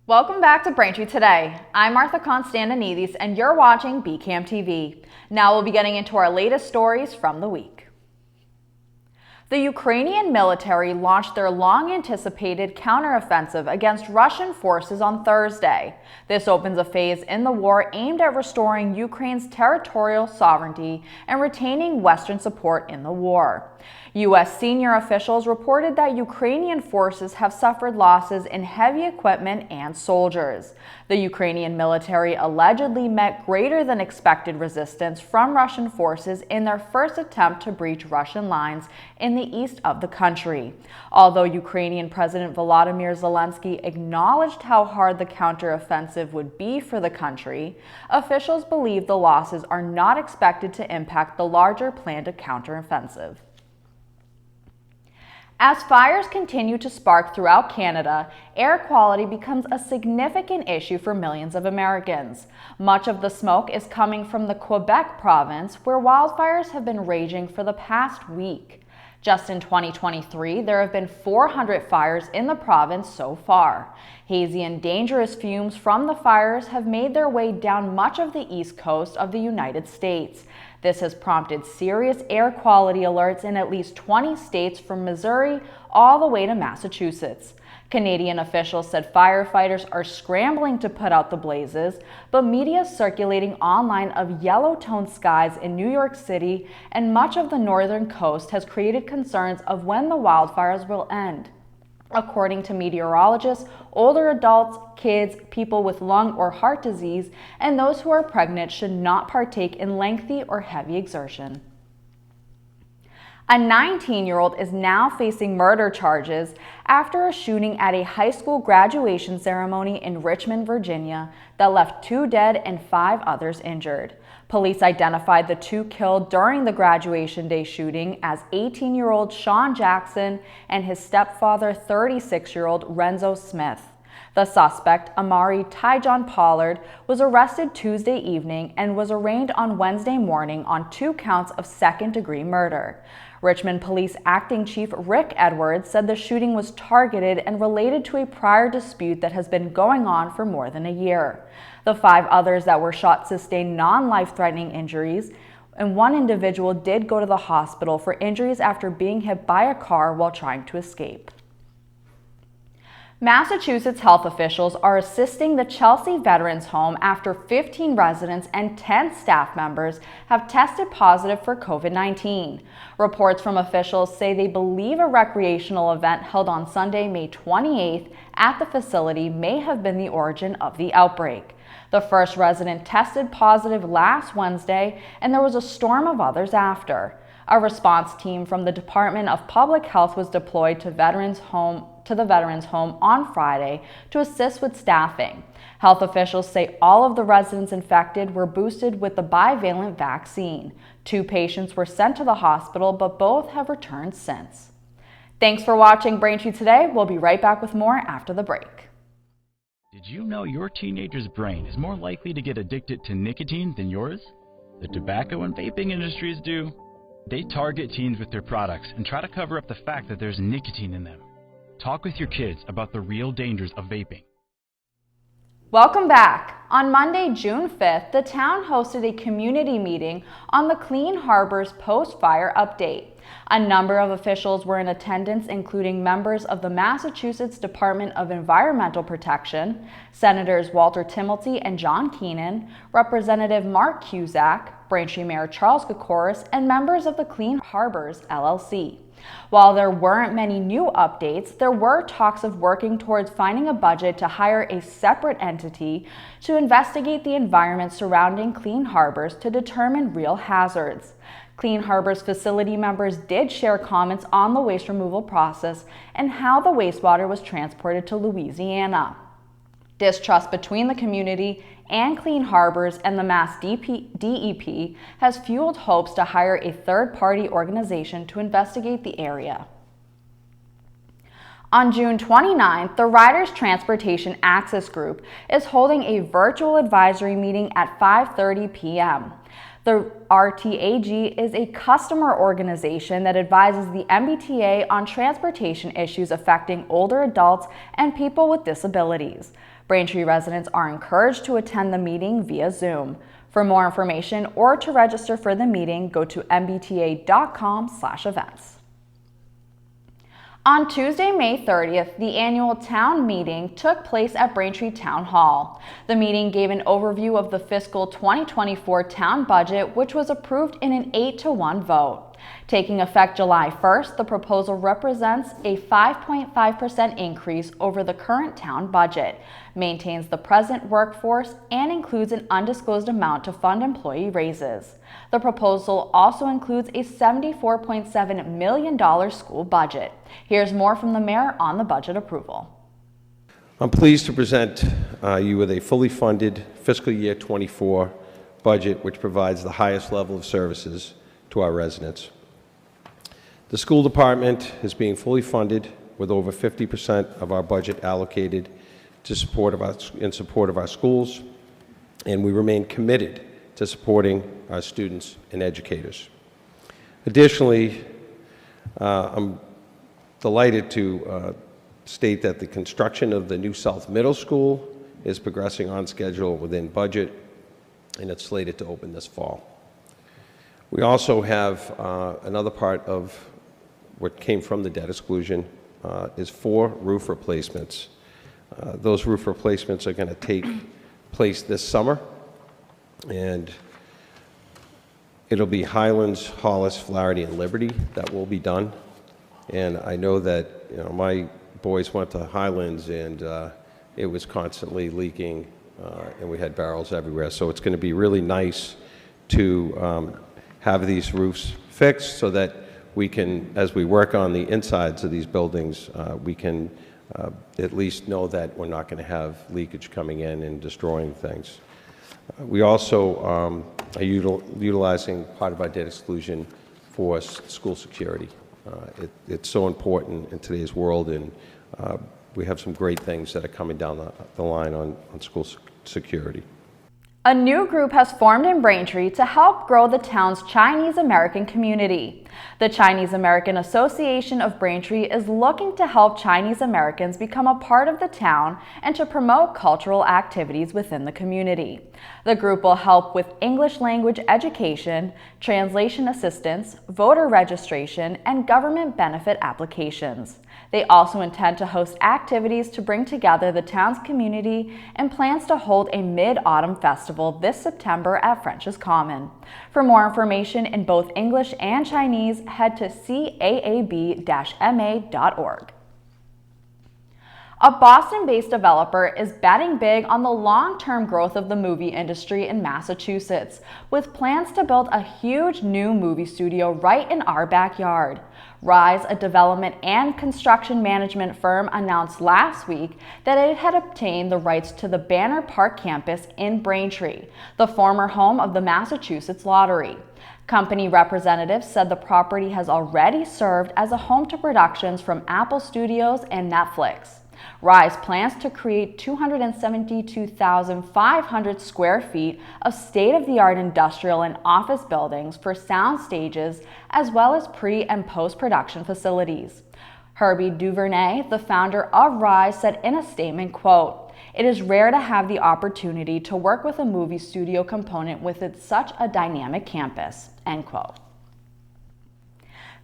Welcome back to Braintree Today. I'm Martha Konstandinidis and you're watching BCAM TV. Now we'll be getting into our latest stories from the week. The Ukrainian military launched their long-anticipated counteroffensive against Russian forces on Thursday. This opens a phase in the war aimed at restoring Ukraine's territorial sovereignty and retaining Western support in the war. U.S. senior officials reported that Ukrainian forces have suffered losses in heavy equipment and soldiers. The Ukrainian military allegedly met greater than expected resistance from Russian forces in their first attempt to breach Russian lines in the east of the country. Although Ukrainian President Volodymyr Zelensky acknowledged how hard the counteroffensive would be for the country, officials believe the losses are not expected to impact the larger planned counteroffensive. As fires continue to spark throughout Canada, air quality becomes a significant issue for millions of Americans. Much of the smoke is coming from the Quebec province, where wildfires have been raging for the past week. Just in 2023, there have been 400 fires in the province so far. Hazy and dangerous fumes from the fires have made their way down much of the east coast of the United States. This has prompted serious air quality alerts in at least 20 states from Missouri all the way to Massachusetts. Canadian officials said firefighters are scrambling to put out the blazes, but media circulating online of yellow-toned skies in New York City and much of the northern coast has created concerns of when the wildfires will end. According to meteorologists, older adults, kids, people with lung or heart disease, and those who are pregnant should not partake in lengthy or heavy exertion. A 19-year-old is now facing murder charges after a shooting at a high school graduation ceremony in Richmond, Virginia, that left 2 dead and 5 others injured. Police identified the 2 killed during the graduation day shooting as 18-year-old Sean Jackson and his stepfather, 36-year-old Renzo Smith. The suspect, Amari Tyjon Pollard, was arrested Tuesday evening and was arraigned on Wednesday morning on 2 counts of second-degree murder. Richmond Police Acting Chief Rick Edwards said the shooting was targeted and related to a prior dispute that has been going on for more than a year. The 5 others that were shot sustained non-life-threatening injuries, and 1 individual did go to the hospital for injuries after being hit by a car while trying to escape. Massachusetts health officials are assisting the Chelsea Veterans Home after 15 residents and 10 staff members have tested positive for COVID-19. Reports from officials say they believe a recreational event held on Sunday, May 28th at the facility may have been the origin of the outbreak. The first resident tested positive last Wednesday, and there was a storm of others after. A response team from the Department of Public Health was deployed to the Veterans Home on Friday to assist with staffing. Health officials say all of the residents infected were boosted with the bivalent vaccine. 2 patients were sent to the hospital, but both have returned since. Thanks for watching Braintree Today. We'll be right back with more after the break. Did you know your teenager's brain is more likely to get addicted to nicotine than yours? The tobacco and vaping industries do. They target teens with their products and try to cover up the fact that there's nicotine in them. Talk with your kids about the real dangers of vaping. Welcome back. On Monday, June 5th, the town hosted a community meeting on the Clean Harbors post-fire update. A number of officials were in attendance, including members of the Massachusetts Department of Environmental Protection, Senators Walter Timilty and John Keenan, Representative Mark Cusack, Braintree Mayor Charles Kokoris, and members of the Clean Harbors LLC. While there weren't many new updates, there were talks of working towards finding a budget to hire a separate entity to investigate the environment surrounding Clean Harbors to determine real hazards. Clean Harbors facility members did share comments on the waste removal process and how the wastewater was transported to Louisiana. Distrust between the community and Clean Harbors and the Mass DEP has fueled hopes to hire a third-party organization to investigate the area. On June 29th, the Riders Transportation Access Group is holding a virtual advisory meeting at 5:30 p.m. The RTAG is a customer organization that advises the MBTA on transportation issues affecting older adults and people with disabilities. Braintree residents are encouraged to attend the meeting via Zoom. For more information or to register for the meeting, go to mbta.com/events. On Tuesday, May 30th, the annual town meeting took place at Braintree Town Hall. The meeting gave an overview of the fiscal 2024 town budget, which was approved in an 8-to-1 vote. Taking effect July 1st, the proposal represents a 5.5% increase over the current town budget, maintains the present workforce, and includes an undisclosed amount to fund employee raises. The proposal also includes a $74.7 million school budget. Here's more from the mayor on the budget approval. I'm pleased to present you with a fully funded fiscal year 24 budget, which provides the highest level of services to our residents. The school department is being fully funded with over 50% of our budget allocated in support of our schools, and we remain committed to supporting our students and educators. Additionally, I'm delighted to state that the construction of the new South Middle School is progressing on schedule within budget, and it's slated to open this fall. We also have another part of what came from the debt exclusion is 4 roof replacements. Those roof replacements are going to take place this summer, and it'll be Highlands, Hollis, Flaherty, and Liberty that will be done. And I know that my boys went to Highlands, and it was constantly leaking, and we had barrels everywhere. So it's going to be really nice to have these roofs fixed so that we can, as we work on the insides of these buildings, we can at least know that we're not going to have leakage coming in and destroying things. We also are utilizing part of our debt exclusion for school security. It's so important in today's world, and we have some great things that are coming down the line on school security. A new group has formed in Braintree to help grow the town's Chinese American community. The Chinese American Association of Braintree is looking to help Chinese Americans become a part of the town and to promote cultural activities within the community. The group will help with English language education, translation assistance, voter registration, and government benefit applications. They also intend to host activities to bring together the town's community and plans to hold a mid-autumn festival this September at French's Common. For more information in both English and Chinese, head to caab-ma.org. A Boston-based developer is betting big on the long-term growth of the movie industry in Massachusetts, with plans to build a huge new movie studio right in our backyard. Rise, a development and construction management firm, announced last week that it had obtained the rights to the Banner Park campus in Braintree, the former home of the Massachusetts Lottery. Company representatives said the property has already served as a home to productions from Apple Studios and Netflix. Rise plans to create 272,500 square feet of state-of-the-art industrial and office buildings for sound stages, as well as pre- and post-production facilities. Herbie Duvernay, the founder of Rise, said in a statement, quote, "It is rare to have the opportunity to work with a movie studio component with such a dynamic campus," end quote.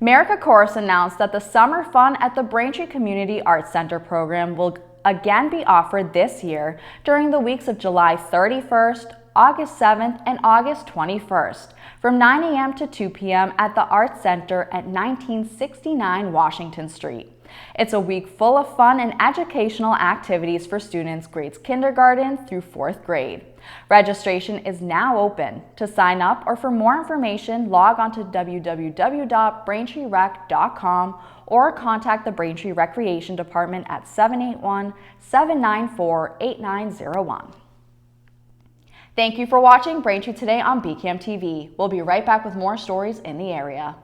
Martha Konstandinidis announced that the Summer Fun at the Braintree Community Arts Center program will again be offered this year during the weeks of July 31st, August 7th, and August 21st from 9 a.m. to 2 p.m. at the Arts Center at 1969 Washington Street. It's a week full of fun and educational activities for students grades kindergarten through 4th grade. Registration is now open. To sign up or for more information, log on to www.braintreerec.com or contact the Braintree Recreation Department at 781-794-8901. Thank you for watching Braintree Today on BCAM TV. We'll be right back with more stories in the area.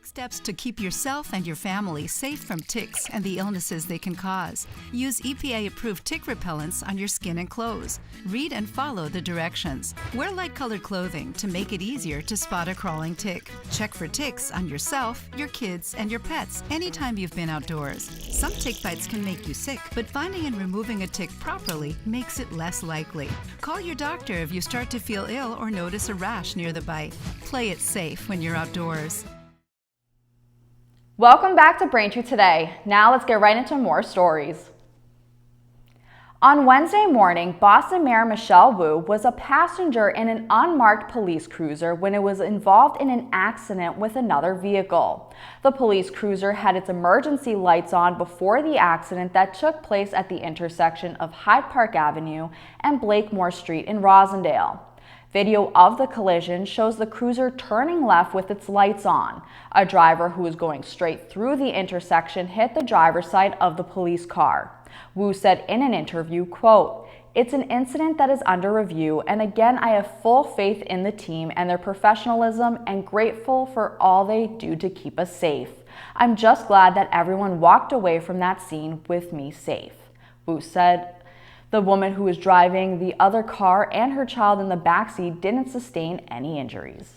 Take steps to keep yourself and your family safe from ticks and the illnesses they can cause. Use EPA-approved tick repellents on your skin and clothes. Read and follow the directions. Wear light-colored clothing to make it easier to spot a crawling tick. Check for ticks on yourself, your kids, and your pets anytime you've been outdoors. Some tick bites can make you sick, but finding and removing a tick properly makes it less likely. Call your doctor if you start to feel ill or notice a rash near the bite. Play it safe when you're outdoors. Welcome back to Braintree Today. Now let's get right into more stories. On Wednesday morning, Boston Mayor Michelle Wu was a passenger in an unmarked police cruiser when it was involved in an accident with another vehicle. The police cruiser had its emergency lights on before the accident that took place at the intersection of Hyde Park Avenue and Blakemore Street in Rosendale. Video of the collision shows the cruiser turning left with its lights on. A driver who was going straight through the intersection hit the driver's side of the police car. Wu said in an interview, quote, "It's an incident that is under review, and again, I have full faith in the team and their professionalism and grateful for all they do to keep us safe. I'm just glad that everyone walked away from that scene with me safe," Wu said. The woman who was driving the other car and her child in the backseat didn't sustain any injuries.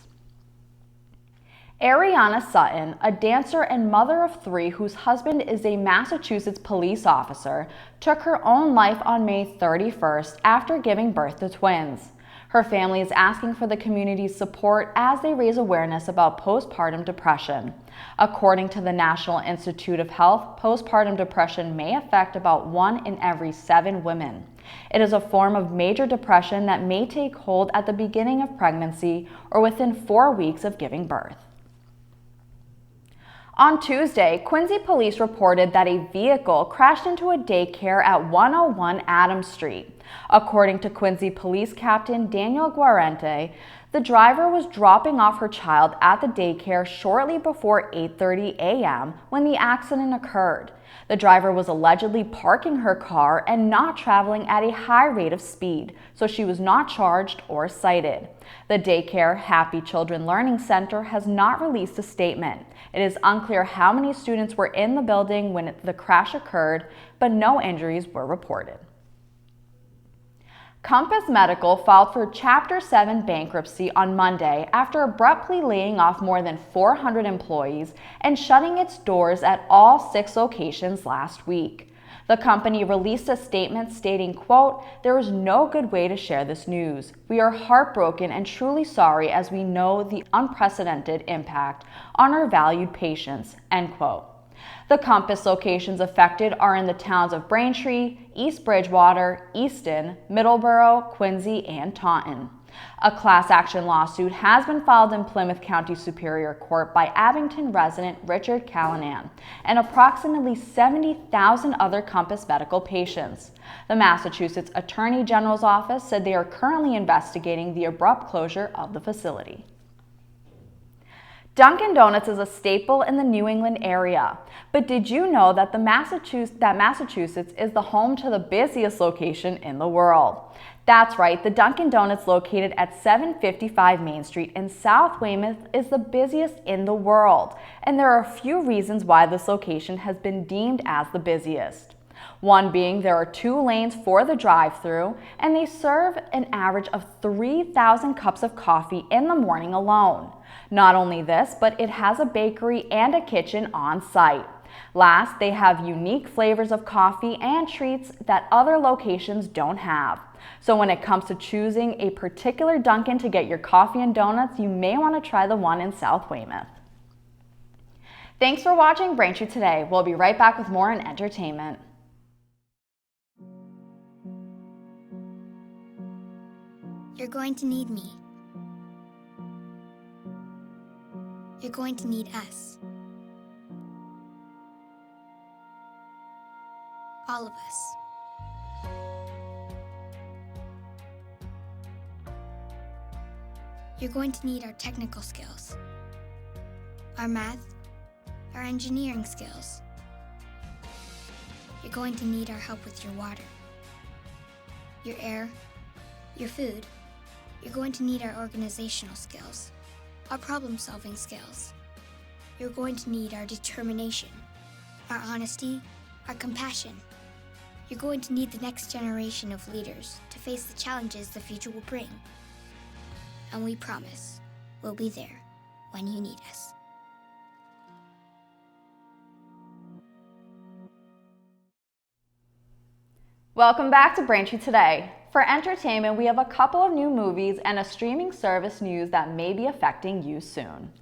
Ariana Sutton, a dancer and mother of 3 whose husband is a Massachusetts police officer, took her own life on May 31st after giving birth to twins. Her family is asking for the community's support as they raise awareness about postpartum depression. According to the National Institute of Health, postpartum depression may affect about 1 in every 7 women. It is a form of major depression that may take hold at the beginning of pregnancy or within 4 weeks of giving birth. On Tuesday, Quincy police reported that a vehicle crashed into a daycare at 101 Adams Street. According to Quincy Police Captain Daniel Guarente, the driver was dropping off her child at the daycare shortly before 8:30 a.m. when the accident occurred. The driver was allegedly parking her car and not traveling at a high rate of speed, so she was not charged or cited. The daycare Happy Children Learning Center has not released a statement. It is unclear how many students were in the building when the crash occurred, but no injuries were reported. Compass Medical filed for Chapter 7 bankruptcy on Monday after abruptly laying off more than 400 employees and shutting its doors at all 6 locations last week. The company released a statement stating, quote, "There is no good way to share this news. We are heartbroken and truly sorry as we know the unprecedented impact on our valued patients," end quote. The Compass locations affected are in the towns of Braintree, East Bridgewater, Easton, Middleborough, Quincy, and Taunton. A class action lawsuit has been filed in Plymouth County Superior Court by Abington resident Richard Callanan and approximately 70,000 other Compass Medical patients. The Massachusetts Attorney General's office said they are currently investigating the abrupt closure of the facility. Dunkin' Donuts is a staple in the New England area, but did you know that Massachusetts is the home to the busiest location in the world? That's right, the Dunkin' Donuts located at 755 Main Street in South Weymouth is the busiest in the world, and there are a few reasons why this location has been deemed as the busiest. One being there are 2 lanes for the drive-thru, and they serve an average of 3,000 cups of coffee in the morning alone. Not only this, but it has a bakery and a kitchen on site. Last, they have unique flavors of coffee and treats that other locations don't have. So when it comes to choosing a particular Dunkin' to get your coffee and donuts, you may want to try the one in South Weymouth. Thanks for watching Braintree Today. We'll be right back with more in entertainment. You're going to need me. You're going to need us. All of us. You're going to need our technical skills, our math, our engineering skills. You're going to need our help with your water, your air, your food. You're going to need our organizational skills, our problem-solving skills. You're going to need our determination, our honesty, our compassion. You're going to need the next generation of leaders to face the challenges the future will bring. And we promise we'll be there when you need us. Welcome back to Braintree Today. For entertainment, we have a couple of new movies and a streaming service news that may be affecting you soon.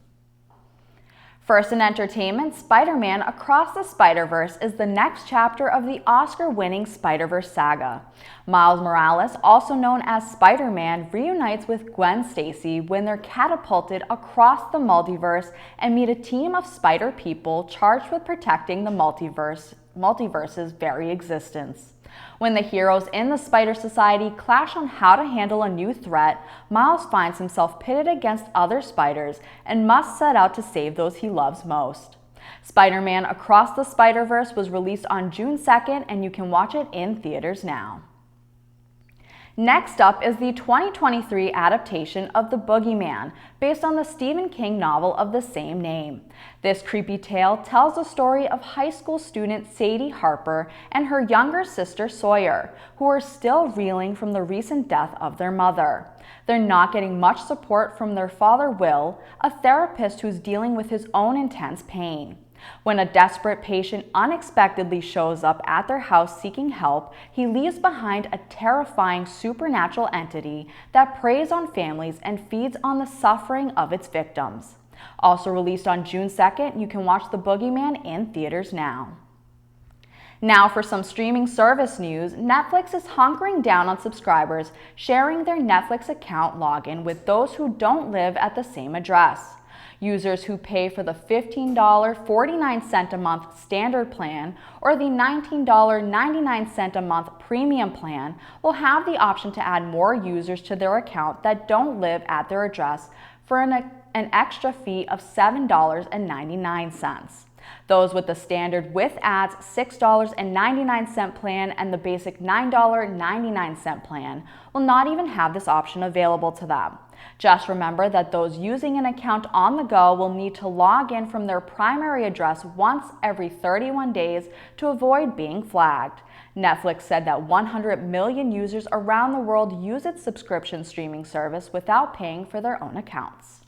First in entertainment, Spider-Man Across the Spider-Verse is the next chapter of the Oscar-winning Spider-Verse saga. Miles Morales, also known as Spider-Man, reunites with Gwen Stacy when they're catapulted across the multiverse and meet a team of spider people charged with protecting the multiverse's very existence. When the heroes in the Spider Society clash on how to handle a new threat, Miles finds himself pitted against other spiders and must set out to save those he loves most. Spider-Man Across the Spider-Verse was released on June 2nd, and you can watch it in theaters now. Next up is the 2023 adaptation of The Boogeyman, based on the Stephen King novel of the same name. This creepy tale tells the story of high school student Sadie Harper and her younger sister Sawyer, who are still reeling from the recent death of their mother. They're not getting much support from their father Will, a therapist who's dealing with his own intense pain. When a desperate patient unexpectedly shows up at their house seeking help, he leaves behind a terrifying supernatural entity that preys on families and feeds on the suffering of its victims. Also released on June 2nd, you can watch The Boogeyman in theaters now. Now for some streaming service news, Netflix is hunkering down on subscribers sharing their Netflix account login with those who don't live at the same address. Users who pay for the $15.49 a month standard plan or the $19.99 a month premium plan will have the option to add more users to their account that don't live at their address for an extra fee of $7.99. Those with the standard with ads $6.99 plan and the basic $9.99 plan will not even have this option available to them. Just remember that those using an account on the go will need to log in from their primary address once every 31 days to avoid being flagged. Netflix said that 100 million users around the world use its subscription streaming service without paying for their own accounts.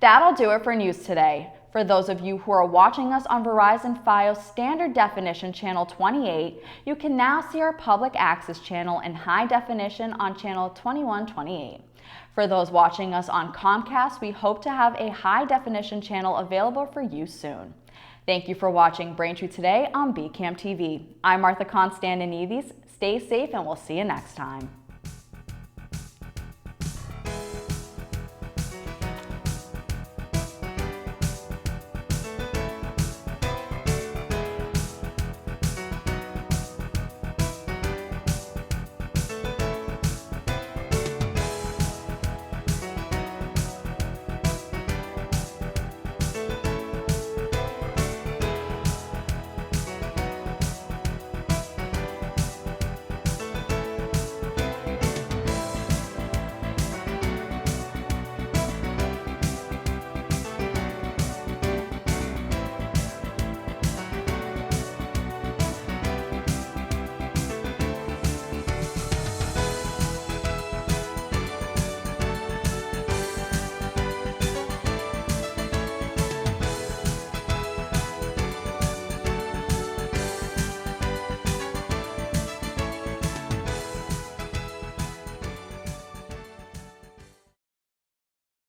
That'll do it for news today. For those of you who are watching us on Verizon Fios Standard Definition Channel 28, you can now see our public access channel in high definition on Channel 2128. For those watching us on Comcast, we hope to have a high definition channel available for you soon. Thank you for watching Braintree Today on BCAM TV. I'm Martha Konstandinidis. Stay safe and we'll see you next time.